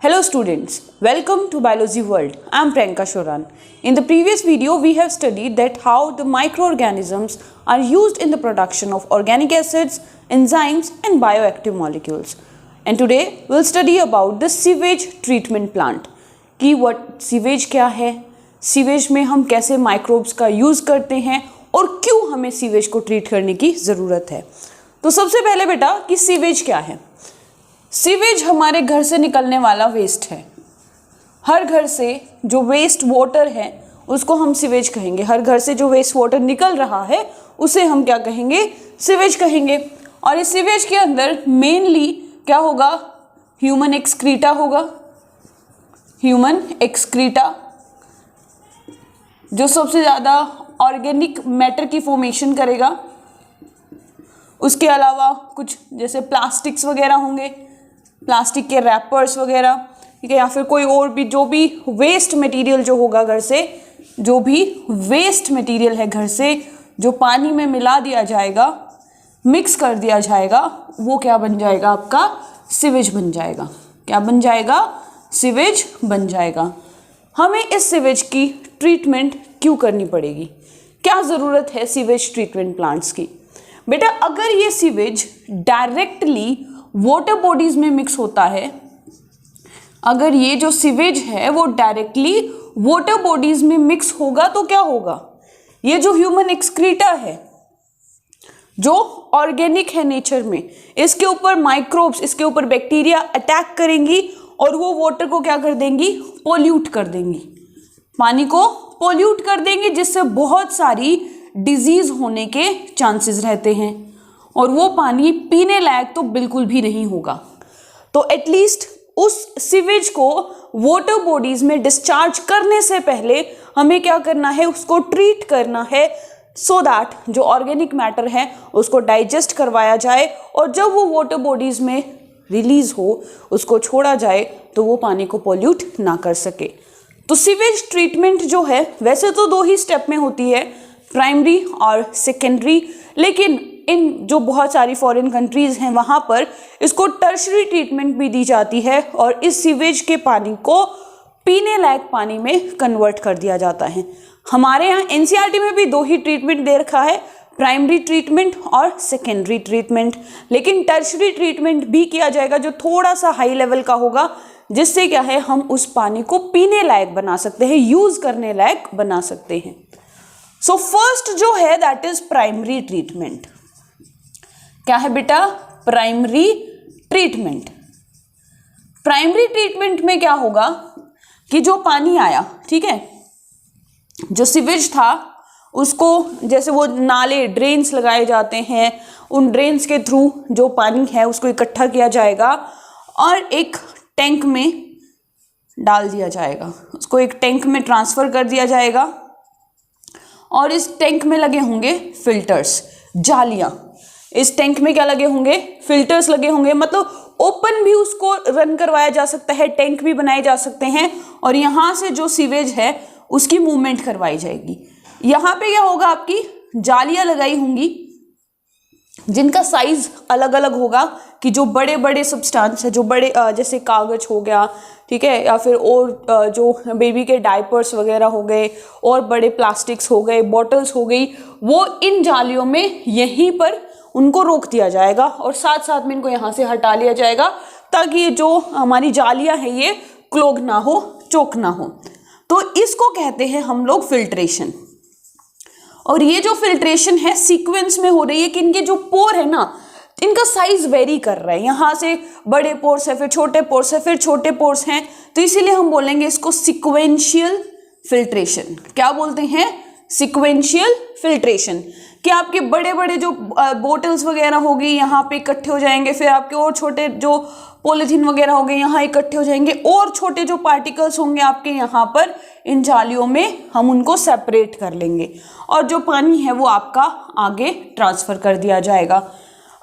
Hello students, welcome to Biology World. I am Priyanka Shoran. In the previous video, we have studied that how the microorganisms are used in the production of organic acids, enzymes and bioactive molecules. And today we'll study about the sewage treatment plant. कि what sewage क्या है, sewage में हम कैसे microbes का use करते हैं और क्यों हमें सीवेज को ट्रीट करने की ज़रूरत है। तो सबसे पहले बेटा कि सीवेज क्या है। सीवेज हमारे घर से निकलने वाला वेस्ट है। हर घर से जो वेस्ट वाटर है उसको हम सीवेज कहेंगे। हर घर से जो वेस्ट वाटर निकल रहा है उसे हम क्या कहेंगे, सीवेज कहेंगे। और इस सीवेज के अंदर मेनली क्या होगा, ह्यूमन एक्सक्रीटा होगा। ह्यूमन एक्सक्रीटा जो सबसे ज़्यादा ऑर्गेनिक मैटर की फॉर्मेशन करेगा। उसके अलावा कुछ जैसे प्लास्टिक्स वगैरह होंगे, प्लास्टिक के रैपर्स वगैरह, ठीक है, या फिर कोई और भी जो भी वेस्ट मटेरियल जो होगा घर से, जो भी वेस्ट मटेरियल है घर से जो पानी में मिला दिया जाएगा, मिक्स कर दिया जाएगा, वो क्या बन जाएगा, आपका सीवेज बन जाएगा। क्या बन जाएगा, सीवेज बन जाएगा। हमें इस सीवेज की ट्रीटमेंट क्यों करनी पड़ेगी, क्या ज़रूरत है सीवेज ट्रीटमेंट प्लांट्स की। बेटा अगर ये सीवेज डायरेक्टली वाटर बॉडीज में मिक्स होता है, अगर ये जो सीवेज है वो डायरेक्टली वाटर बॉडीज में मिक्स होगा तो क्या होगा, ये जो ह्यूमन एक्सक्रीटा है जो ऑर्गेनिक है नेचर में, इसके ऊपर माइक्रोब्स, इसके ऊपर बैक्टीरिया अटैक करेंगी और वो वाटर को क्या कर देंगी, पोल्यूट कर देंगी, पानी को पोल्यूट कर देंगे, जिससे बहुत सारी डिजीज होने के चांसेस रहते हैं और वो पानी पीने लायक तो बिल्कुल भी नहीं होगा। तो एटलीस्ट उस सीवेज को वाटर बॉडीज में डिस्चार्ज करने से पहले हमें क्या करना है, उसको ट्रीट करना है सो दैट जो ऑर्गेनिक मैटर है उसको डाइजेस्ट करवाया जाए और जब वो वाटर बॉडीज में रिलीज हो, उसको छोड़ा जाए तो वो पानी को पोल्यूट ना कर सके। तो सीवेज ट्रीटमेंट जो है वैसे तो दो ही स्टेप में होती है, प्राइमरी और सेकेंडरी, लेकिन इन जो बहुत सारी फॉरेन कंट्रीज़ हैं वहाँ पर इसको टर्शरी ट्रीटमेंट भी दी जाती है और इस सीवेज के पानी को पीने लायक पानी में कन्वर्ट कर दिया जाता है। हमारे यहाँ एनसीईआरटी में भी दो ही ट्रीटमेंट दे रखा है, प्राइमरी ट्रीटमेंट और सेकेंडरी ट्रीटमेंट, लेकिन टर्शरी ट्रीटमेंट भी किया जाएगा जो थोड़ा सा हाई लेवल का होगा, जिससे क्या है हम उस पानी को पीने लायक बना सकते हैं, यूज़ करने लायक बना सकते हैं। सो फर्स्ट जो है दैट इज प्राइमरी ट्रीटमेंट। क्या है बेटा, प्राइमरी ट्रीटमेंट। प्राइमरी ट्रीटमेंट में क्या होगा कि जो पानी आया, ठीक है, जो सीवेज था उसको जैसे वो नाले ड्रेन्स लगाए जाते हैं, उन ड्रेन्स के थ्रू जो पानी है उसको इकट्ठा किया जाएगा और एक टैंक में डाल दिया जाएगा, उसको एक टैंक में ट्रांसफ़र कर दिया जाएगा और इस टैंक में लगे होंगे फिल्टर्स, जालियाँ। इस टैंक में क्या लगे होंगे, फिल्टर्स लगे होंगे, मतलब ओपन भी उसको रन करवाया जा सकता है, टैंक भी बनाए जा सकते हैं और यहाँ से जो सीवेज है उसकी मूवमेंट करवाई जाएगी। यहाँ पे क्या होगा, आपकी जालियाँ लगाई होंगी जिनका साइज अलग अलग होगा कि जो बड़े बड़े सब्सटेंस है, जो बड़े जैसे कागज हो गया, ठीक है, या फिर और जो बेबी के डायपर्स वगैरह हो गए और बड़े प्लास्टिक्स हो गए, बॉटल्स हो गई, वो इन जालियों में यहीं पर उनको रोक दिया जाएगा और साथ साथ में इनको यहाँ से हटा लिया जाएगा ताकि ये जो हमारी जालियाँ हैं ये क्लॉग ना हो, चोक ना हो। तो इसको कहते हैं हम लोग फिल्ट्रेशन। और ये जो फिल्ट्रेशन है सीक्वेंस में हो रही है कि इनके जो पोर है ना, इनका साइज वेरी कर रहा है, यहाँ से बड़े पोर्स है, फिर छोटे पोर्स है, फिर छोटे पोर्स हैं, तो इसीलिए हम बोलेंगे इसको सिक्वेंशियल फिल्ट्रेशन। क्या बोलते हैं, सिक्वेंशियल फिल्ट्रेशन, कि आपके बड़े बड़े जो बोटल्स वगैरह हो गई यहाँ पे इकट्ठे हो जाएंगे, फिर आपके और छोटे जो पॉलीथीन वगैरह हो गए यहाँ इकट्ठे हो जाएंगे और छोटे जो पार्टिकल्स होंगे आपके यहाँ पर इन जालियों में हम उनको सेपरेट कर लेंगे और जो पानी है वो आपका आगे ट्रांसफ़र कर दिया जाएगा।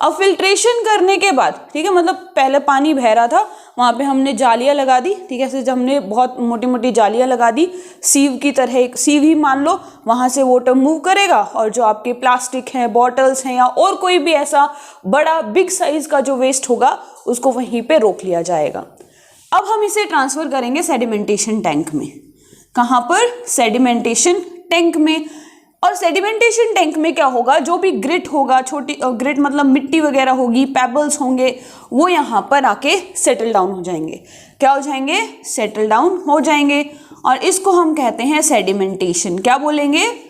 अब फिल्ट्रेशन करने के बाद, ठीक है, मतलब पहले पानी बह रहा था, वहाँ पे हमने जालियाँ लगा दी, ठीक है, जब हमने बहुत मोटी मोटी जालियाँ लगा दी, सीव की तरह, एक सीव ही मान लो, वहाँ से वाटर मूव करेगा और जो आपके प्लास्टिक हैं, बॉटल्स हैं या और कोई भी ऐसा बड़ा बिग साइज़ का जो वेस्ट होगा उसको वहीं पे रोक लिया जाएगा। अब हम इसे ट्रांसफर करेंगे सेडिमेंटेशन टैंक में। कहाँ पर? सेडिमेंटेशन टैंक में। और सेडिमेंटेशन टैंक में क्या होगा, जो भी ग्रिट होगा, छोटी ग्रिट मतलब मिट्टी वगैरह होगी, पेबल्स होंगे, वो यहाँ पर आके सेटल डाउन हो जाएंगे। क्या हो जाएंगे? सेटल डाउन हो जाएंगे। और इसको हम कहते हैं सेडिमेंटेशन। क्या बोलेंगे?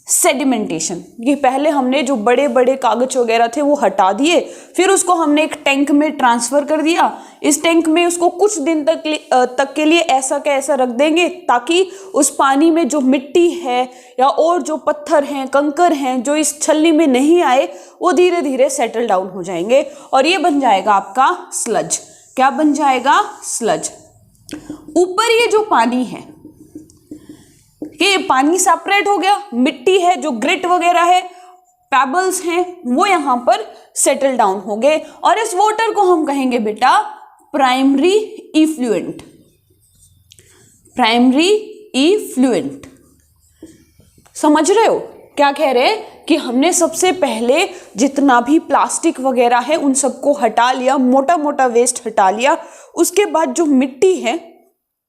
सेडिमेंटेशन। ये पहले हमने जो बड़े बड़े कागज वगैरह थे वो हटा दिए, फिर उसको हमने एक टैंक में ट्रांसफर कर दिया। इस टैंक में उसको कुछ दिन तक के लिए ऐसा का ऐसा रख देंगे, ताकि उस पानी में जो मिट्टी है या और जो पत्थर हैं, कंकर हैं, जो इस छलनी में नहीं आए, वो धीरे धीरे सेटल डाउन हो जाएंगे और ये बन जाएगा आपका स्लज। क्या बन जाएगा? स्लज। ऊपर ये जो पानी है, ये पानी सेपरेट हो गया, मिट्टी है, जो ग्रिट वगैरह है, पेबल्स हैं, वो यहां पर सेटल डाउन हो गए और इस वाटर को हम कहेंगे बेटा प्राइमरी इफ्लुएंट। Primary effluent. समझ रहे हो क्या कह रहे हैं? कि हमने सबसे पहले जितना भी प्लास्टिक वगैरह है उन सबको हटा लिया, मोटा मोटा वेस्ट हटा लिया, उसके बाद जो मिट्टी है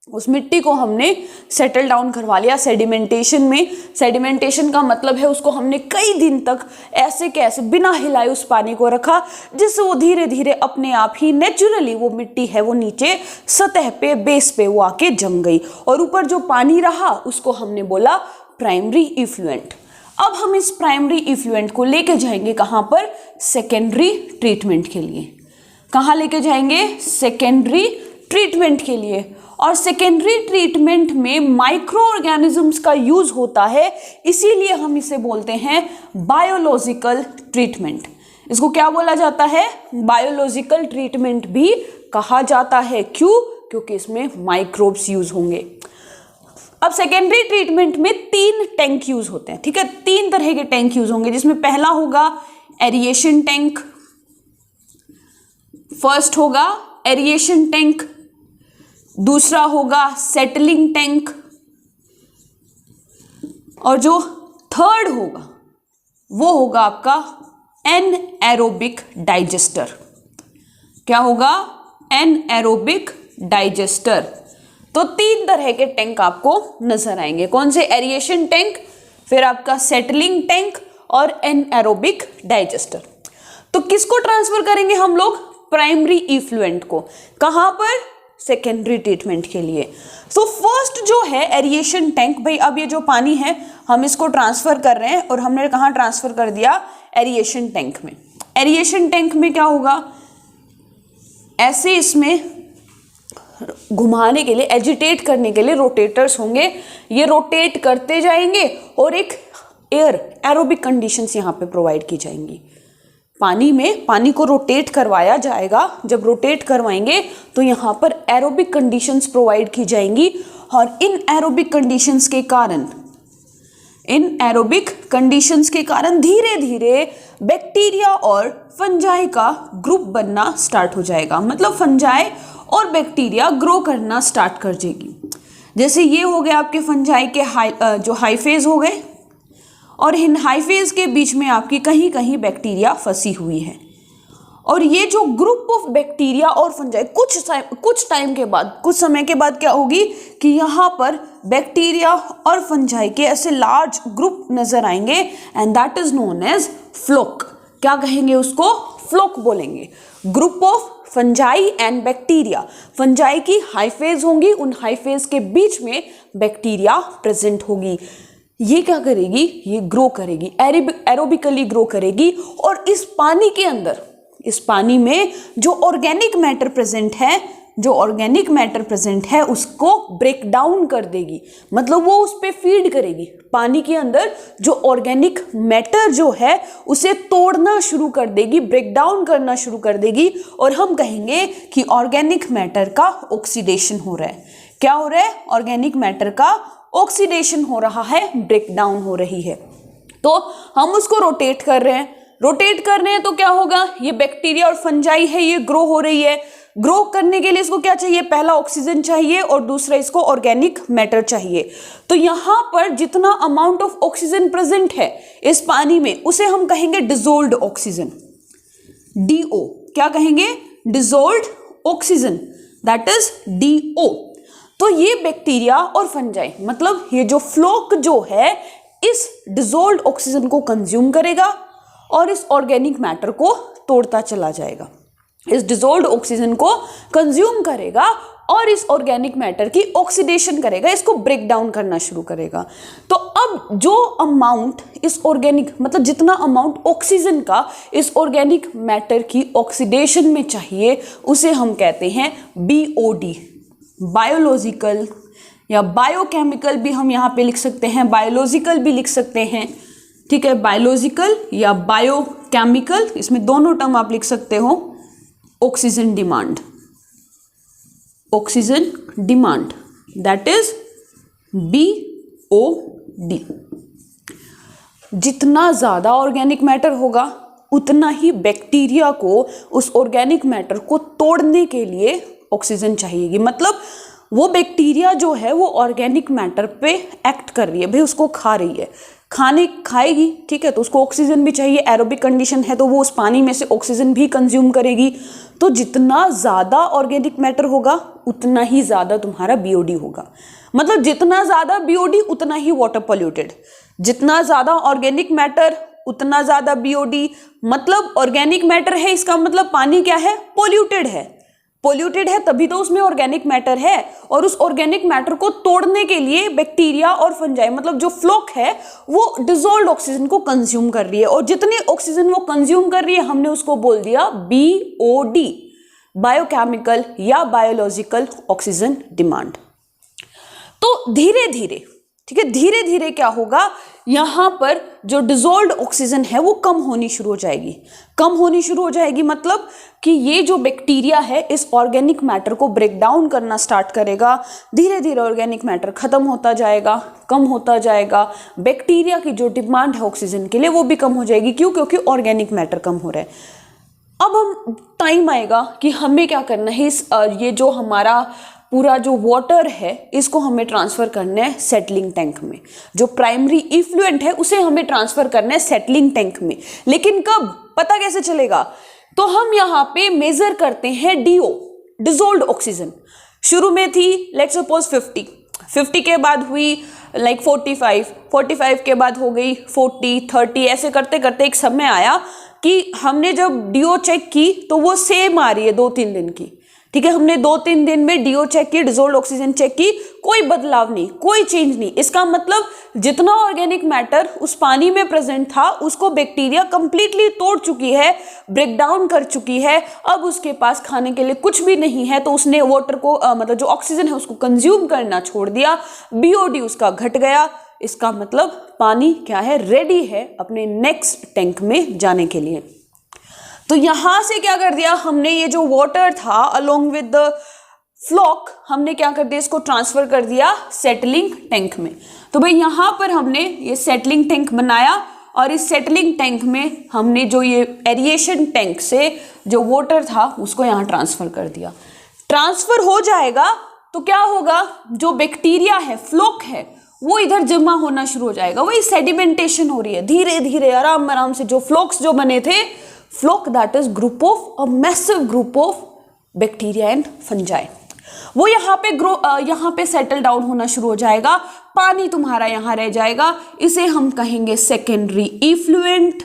उस मिट्टी को हमने सेटल डाउन करवा लिया सेडिमेंटेशन में। सेडिमेंटेशन का मतलब है उसको हमने कई दिन तक ऐसे के ऐसे बिना हिलाए उस पानी को रखा, जिससे वो धीरे धीरे अपने आप ही नेचुरली वो मिट्टी है वो नीचे सतह पे, बेस पे वो आके जम गई और ऊपर जो पानी रहा उसको हमने बोला प्राइमरी इफ्लुएंट। अब हम इस प्राइमरी इफ्लुएंट को लेके जाएंगे कहाँ पर? सेकेंडरी ट्रीटमेंट के लिए। कहाँ लेके जाएंगे? सेकेंडरी ट्रीटमेंट के लिए। और सेकेंडरी ट्रीटमेंट में माइक्रो ऑर्गेनिजम्स का यूज होता है, इसीलिए हम इसे बोलते हैं बायोलॉजिकल ट्रीटमेंट। इसको क्या बोला जाता है? बायोलॉजिकल ट्रीटमेंट भी कहा जाता है। क्यों? क्योंकि इसमें माइक्रोब्स यूज होंगे। अब सेकेंडरी ट्रीटमेंट में 3 टैंक यूज होते हैं, ठीक है? 3 तरह के टैंक यूज होंगे, जिसमें पहला होगा एरिएशन टैंक, फर्स्ट होगा एरिएशन टैंक, दूसरा होगा सेटलिंग टैंक, और जो थर्ड होगा वो होगा आपका एनएरोबिक डाइजेस्टर। क्या होगा? Anaerobic digester. तो 3 तरह के टैंक आपको नजर आएंगे। कौन से? एरिएशन टैंक, फिर आपका सेटलिंग टैंक और एनएरोबिक डाइजेस्टर। तो किसको ट्रांसफर करेंगे हम लोग? प्राइमरी इफ्लुएंट को। कहां पर? सेकेंडरी ट्रीटमेंट के लिए। तो फर्स्ट जो है एरिएशन टैंक, भाई अब ये जो पानी है हम इसको ट्रांसफर कर रहे हैं और हमने कहाँ ट्रांसफर कर दिया? एरिएशन टैंक में। एरिएशन टैंक में क्या होगा? ऐसे इसमें घुमाने के लिए, एजिटेट करने के लिए रोटेटर्स होंगे, ये रोटेट करते जाएंगे और एक एयर एरोबिक कंडीशंस यहाँ पे प्रोवाइड की जाएंगी। पानी में पानी को रोटेट करवाया जाएगा, जब रोटेट करवाएंगे तो यहाँ पर एरोबिक कंडीशंस प्रोवाइड की जाएंगी और इन एरोबिक कंडीशंस के कारण धीरे धीरे बैक्टीरिया और फंजाई का ग्रुप बनना स्टार्ट हो जाएगा। मतलब फंजाई और बैक्टीरिया ग्रो करना स्टार्ट कर जाएगी। जैसे ये हो गए आपके फंजाई के जो हाइफेज हो गए, और इन हाइफेज के बीच में आपकी कहीं कहीं बैक्टीरिया फंसी हुई है, और ये जो ग्रुप ऑफ बैक्टीरिया और फंजाई कुछ टाइम के बाद, कुछ समय के बाद क्या होगी कि यहाँ पर बैक्टीरिया और फंजाई के ऐसे लार्ज ग्रुप नजर आएंगे and that is known as floc. क्या कहेंगे उसको? फ्लोक बोलेंगे। Group of fungi and bacteria. Fungi की हाइफेज होंगी, उन हाइफेज के बीच में बैक्टीरिया प्रेजेंट होगी। ये क्या करेगी? ये ग्रो करेगी, एरोबिकली ग्रो करेगी और इस पानी के अंदर, इस पानी में जो ऑर्गेनिक मैटर प्रेजेंट है उसको ब्रेक डाउन कर देगी। मतलब वो उस पे फीड करेगी। पानी के अंदर जो ऑर्गेनिक मैटर जो है उसे तोड़ना शुरू कर देगी, ब्रेक डाउन करना शुरू कर देगी, और हम कहेंगे कि ऑर्गेनिक मैटर का ऑक्सीडेशन हो रहा है। क्या हो रहा है? ऑर्गेनिक मैटर का ऑक्सीडेशन हो रहा है, ब्रेक डाउन हो रही है। तो हम उसको रोटेट कर रहे हैं तो क्या होगा? ये बैक्टीरिया और फंजाई है, ये ग्रो हो रही है। ग्रो करने के लिए इसको क्या चाहिए? पहला ऑक्सीजन चाहिए और दूसरा इसको ऑर्गेनिक मैटर चाहिए। तो यहाँ पर जितना अमाउंट ऑफ ऑक्सीजन प्रेजेंट है इस पानी में उसे हम कहेंगे डिसॉल्व्ड ऑक्सीजन, DO। क्या कहेंगे? Dissolved oxygen. That is DO। तो ये बैक्टीरिया और फंजाई मतलब ये जो फ्लोक जो है इस डिसॉल्व्ड ऑक्सीजन को कंज्यूम करेगा और इस ऑर्गेनिक मैटर को तोड़ता चला जाएगा। इस डिसॉल्व्ड ऑक्सीजन को कंज्यूम करेगा और इस ऑर्गेनिक मैटर की ऑक्सीडेशन करेगा, इसको ब्रेक डाउन करना शुरू करेगा। तो अब जो अमाउंट इस ऑर्गेनिक मतलब जितना अमाउंट ऑक्सीजन का इस ऑर्गेनिक मैटर की ऑक्सीडेशन में चाहिए उसे हम कहते हैं BOD। बायोलॉजिकल या बायोकेमिकल भी हम यहाँ पे लिख सकते हैं, बायोलॉजिकल भी लिख सकते हैं, ठीक है, बायोलॉजिकल या बायोकेमिकल, इसमें दोनों टर्म आप लिख सकते हो। Oxygen demand, oxygen demand that is BOD। जितना ज़्यादा ऑर्गेनिक मैटर होगा उतना ही बैक्टीरिया को उस ऑर्गेनिक मैटर को तोड़ने के लिए ऑक्सीजन चाहिएगी। मतलब वो बैक्टीरिया जो है वो ऑर्गेनिक मैटर पे एक्ट कर रही है, भाई उसको खा रही है, खाएगी, ठीक है, तो उसको ऑक्सीजन भी चाहिए। एरोबिक कंडीशन है तो वो उस पानी में से ऑक्सीजन भी कंज्यूम करेगी। तो जितना ज़्यादा ऑर्गेनिक मैटर होगा उतना ही ज़्यादा तुम्हारा BOD होगा। मतलब जितना ज़्यादा BOD उतना ही वाटर पोल्यूटेड, जितना ज़्यादा ऑर्गेनिक मैटर उतना ज़्यादा BOD। मतलब ऑर्गेनिक मैटर है इसका मतलब पानी क्या है, पोल्यूटेड है, पोल्यूटेड है तभी तो उसमें ऑर्गेनिक मैटर है। और उस ऑर्गेनिक मैटर को तोड़ने के लिए बैक्टीरिया और फंजाई मतलब जो फ्लोक है वो डिसॉल्व्ड ऑक्सीजन को कंज्यूम कर रही है, और जितनी ऑक्सीजन वो कंज्यूम कर रही है हमने उसको बोल दिया BOD, बायोकेमिकल या बायोलॉजिकल ऑक्सीजन डिमांड। तो धीरे धीरे, ठीक है, धीरे धीरे क्या होगा, यहाँ पर जो डिसॉल्व्ड ऑक्सीजन है वो कम होनी शुरू हो जाएगी। कम होनी शुरू हो जाएगी मतलब कि ये जो बैक्टीरिया है इस ऑर्गेनिक मैटर को ब्रेक डाउन करना स्टार्ट करेगा। धीरे धीरे ऑर्गेनिक मैटर खत्म होता जाएगा, कम होता जाएगा। बैक्टीरिया की जो डिमांड है ऑक्सीजन के लिए वो भी कम हो जाएगी। क्यों? क्योंकि ऑर्गेनिक मैटर कम हो रहा है। अब हम टाइम आएगा कि हमें क्या करना है, इस ये जो हमारा पूरा जो वाटर है इसको हमें ट्रांसफर करना है सेटलिंग टैंक में। जो प्राइमरी इफ्लुएंट है उसे हमें ट्रांसफर करना है सेटलिंग टैंक में। लेकिन कब, पता कैसे चलेगा? तो हम यहाँ पे मेजर करते हैं DO, डिसॉल्व्ड ऑक्सीजन। शुरू में थी लेट्स सपोज 50 के बाद हुई लाइक 45 के बाद हो गई 40, 30, ऐसे करते करते एक समय आया कि हमने जब DO चेक की तो वो सेम आ रही है 2-3 दिन की। ठीक है, हमने 2-3 दिन में DO चेक की, डिसॉल्व्ड ऑक्सीजन चेक की, कोई बदलाव नहीं, कोई चेंज नहीं। इसका मतलब जितना ऑर्गेनिक मैटर उस पानी में प्रेजेंट था उसको बैक्टीरिया कंप्लीटली तोड़ चुकी है, ब्रेक डाउन कर चुकी है। अब उसके पास खाने के लिए कुछ भी नहीं है तो उसने वाटर को मतलब जो ऑक्सीजन है उसको कंज्यूम करना छोड़ दिया, BOD उसका घट गया। इसका मतलब पानी क्या है, रेडी है अपने नेक्स्ट टैंक में जाने के लिए। तो यहां से क्या कर दिया हमने, ये जो वाटर था अलोंग विद द फ्लॉक, हमने क्या कर दिया, इसको ट्रांसफर कर दिया सेटलिंग टैंक में। तो भाई यहां पर हमने ये सेटलिंग टैंक बनाया और इस सेटलिंग टैंक में हमने जो ये एरिएशन टैंक से जो वाटर था उसको यहां ट्रांसफर कर दिया। ट्रांसफर हो जाएगा तो क्या होगा, जो बैक्टीरिया है, फ्लॉक है, वो इधर जमा होना शुरू हो जाएगा। वही सेडिमेंटेशन हो रही है धीरे धीरे आराम आराम से। जो फ्लॉक्स जो बने थे, floc that is group of a massive group of bacteria and fungi, वो यहाँ पे सेटल डाउन होना शुरू हो जाएगा। पानी तुम्हारा यहाँ रह जाएगा, इसे हम कहेंगे सेकेंडरी इफ्लुएंट।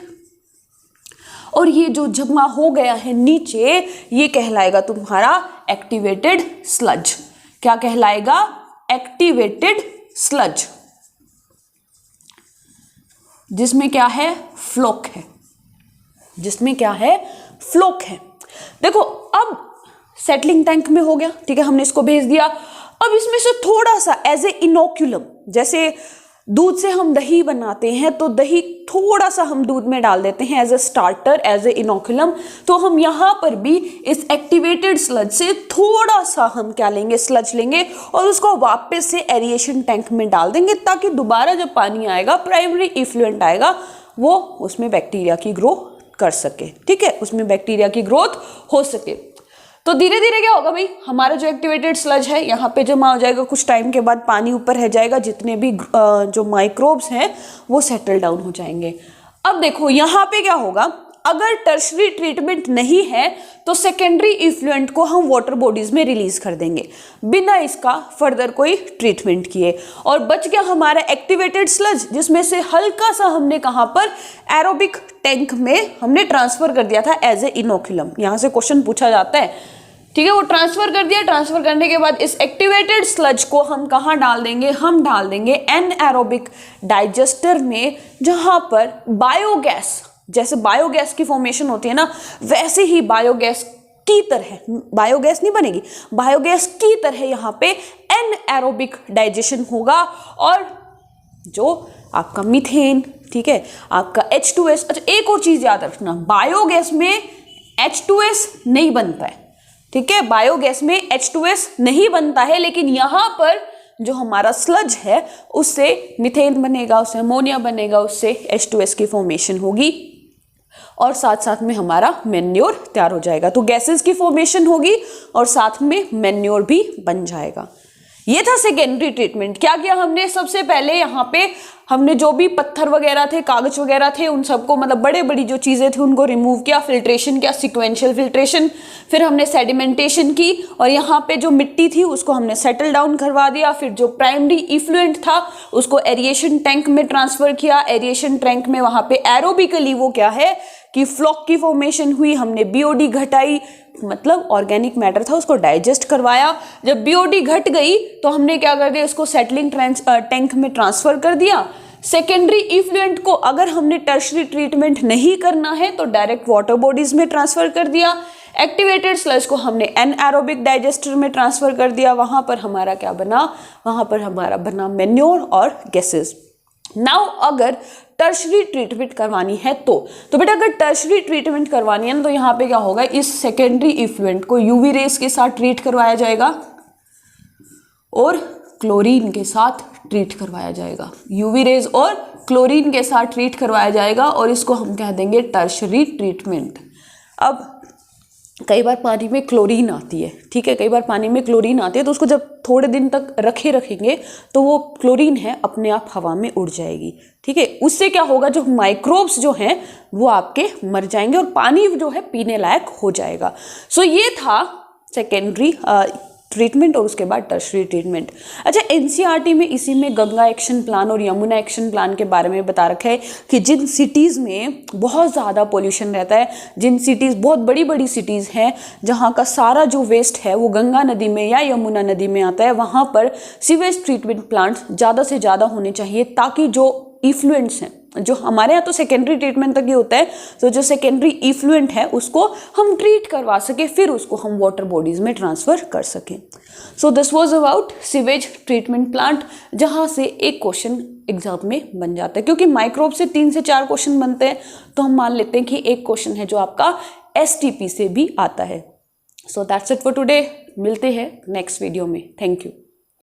और ये जो जमा हो गया है नीचे, ये कहलाएगा तुम्हारा एक्टिवेटेड स्लज। क्या कहलाएगा? एक्टिवेटेड स्लज, जिसमें क्या है, फ्लॉक है, जिसमें क्या है, फ्लॉक है। देखो अब सेटलिंग टैंक में हो गया, ठीक है, हमने इसको भेज दिया। अब इसमें से थोड़ा सा एज ए इनोक्यूलम, जैसे दूध से हम दही बनाते हैं तो दही थोड़ा सा हम दूध में डाल देते हैं as a starter, as a inoculum. तो हम यहाँ पर भी इस एक्टिवेटेड स्लज से थोड़ा सा हम क्या लेंगे, स्लज लेंगे और उसको वापस से एरिएशन टैंक में डाल देंगे, ताकि दोबारा जब पानी आएगा, प्राइमरी इफ्लुएंट आएगा, वो उसमें बैक्टीरिया की ग्रोथ कर सके। ठीक है, उसमें बैक्टीरिया की ग्रोथ हो सके। तो धीरे धीरे क्या होगा भाई, हमारा जो एक्टिवेटेड स्लज है यहाँ पे जमा हो जाएगा। कुछ टाइम के बाद पानी ऊपर रह जाएगा, जितने भी जो माइक्रोब्स हैं वो सेटल डाउन हो जाएंगे। अब देखो यहाँ पे क्या होगा, अगर टर्शरी ट्रीटमेंट नहीं है तो सेकेंडरी इफ्लुएंट को हम वाटर बॉडीज में रिलीज कर देंगे बिना इसका फर्दर कोई ट्रीटमेंट किए। और बच गया हमारा एक्टिवेटेड स्लज, जिसमें से हल्का सा हमने कहां पर एरोबिक टैंक में हमने ट्रांसफर कर दिया था एज ए इनोकुलम। यहां से क्वेश्चन पूछा जाता है, ठीक है। वो ट्रांसफर कर दिया, ट्रांसफर करने के बाद इस एक्टिवेटेड स्लज को हम कहां डाल देंगे, हम डाल देंगे एनएरोबिक डाइजेस्टर में, जहां पर बायोगैस, जैसे बायोगैस की फॉर्मेशन होती है ना, वैसे ही बायोगैस की तरह, बायोगैस नहीं बनेगी, बायोगैस की तरह यहाँ पे एनएरोबिक डाइजेशन होगा। और जो आपका मीथेन, ठीक है, आपका H2S। अच्छा, एक और चीज याद रखना, बायोगैस में H2S नहीं बनता है, ठीक है, बायोगैस में H2S नहीं बनता है, लेकिन यहां पर जो हमारा स्लज है उससे मीथेन बनेगा, उससे अमोनिया बनेगा, उससे H2S की फॉर्मेशन होगी और साथ साथ में हमारा मैन्योर तैयार हो जाएगा। तो गैसेस की फॉर्मेशन होगी और साथ में मैन्योर भी बन जाएगा। ये था सेकेंडरी ट्रीटमेंट। क्या किया हमने, सबसे पहले यहाँ पे हमने जो भी पत्थर वगैरह थे, कागज वगैरह थे, उन सबको, मतलब बड़े बड़ी जो चीजें थी उनको रिमूव किया, फिल्ट्रेशन किया, सिक्वेंशियल फिल्ट्रेशन। फिर हमने सेडिमेंटेशन की और यहाँ पे जो मिट्टी थी उसको हमने सेटल डाउन करवा दिया। फिर जो प्राइमरी इफ्लुएंट था उसको एरिएशन टैंक में ट्रांसफर किया। एरिएशन टैंक में वहां पे एरोबिकली वो क्या है कि फ्लॉक की फॉर्मेशन हुई, हमने बीओडी घटाई, मतलब ऑर्गेनिक मैटर था उसको डाइजेस्ट करवाया। जब बीओडी घट गई तो हमने क्या कर दिया, इसको सेटलिंग टैंक में ट्रांसफर कर दिया। सेकेंडरी इफ्लुएंट को अगर हमने टर्शरी ट्रीटमेंट नहीं करना है तो डायरेक्ट वाटर बॉडीज में ट्रांसफर कर दिया। एक्टिवेटेड स्लज को हमने एनएरोबिक डाइजेस्टर में ट्रांसफर कर दिया। वहां पर हमारा क्या बना, वहां पर हमारा बना मैन्योर और गैसेस। नाउ अगर टर्शरी ट्रीटमेंट करवानी है तो बेटा अगर टर्शरी ट्रीटमेंट करवानी है ना, तो यहाँ पे क्या होगा, इस सेकेंडरी इफ्लुएंट को यूवी रेस के साथ ट्रीट करवाया जाएगा और क्लोरीन के साथ ट्रीट करवाया जाएगा। यूवी रेज और क्लोरीन के साथ ट्रीट करवाया जाएगा और इसको हम कह देंगे टर्शरी ट्रीटमेंट। अब कई बार पानी में क्लोरीन आती है, ठीक है, कई बार पानी में क्लोरीन आती है, तो उसको जब थोड़े दिन तक रखेंगे तो वो क्लोरीन है अपने आप हवा में उड़ जाएगी, ठीक है। उससे क्या होगा, जो माइक्रोब्स जो हैं वो आपके मर जाएंगे और पानी जो है पीने लायक हो जाएगा। सो ये था सेकेंडरी ट्रीटमेंट और उसके बाद टर्शरी ट्रीटमेंट। अच्छा, एनसीईआरटी में इसी में गंगा एक्शन प्लान और यमुना एक्शन प्लान के बारे में बता रखा है कि जिन सिटीज़ में बहुत ज़्यादा पोल्यूशन रहता है, जिन सिटीज़ बहुत बड़ी बड़ी सिटीज़ हैं जहाँ का सारा जो वेस्ट है वो गंगा नदी में या यमुना नदी में आता है, वहाँ पर सीवेज ट्रीटमेंट प्लांट ज़्यादा से ज़्यादा होने चाहिए, ताकि जो इफ्लुएंट्स हैं, जो हमारे यहाँ तो सेकेंडरी ट्रीटमेंट तक ही होता है, तो जो सेकेंडरी इफ्लुएंट है उसको हम ट्रीट करवा सके, फिर उसको हम वाटर बॉडीज में ट्रांसफर कर सकें। So this was about sewage treatment plant, जहाँ से एक क्वेश्चन एग्जाम में बन जाता है, क्योंकि माइक्रोब से 3 से 4 क्वेश्चन बनते हैं, तो हम मान लेते हैं कि एक क्वेश्चन है जो आपका STP से भी आता है। So that's it for today, मिलते हैं नेक्स्ट वीडियो में। Thank you.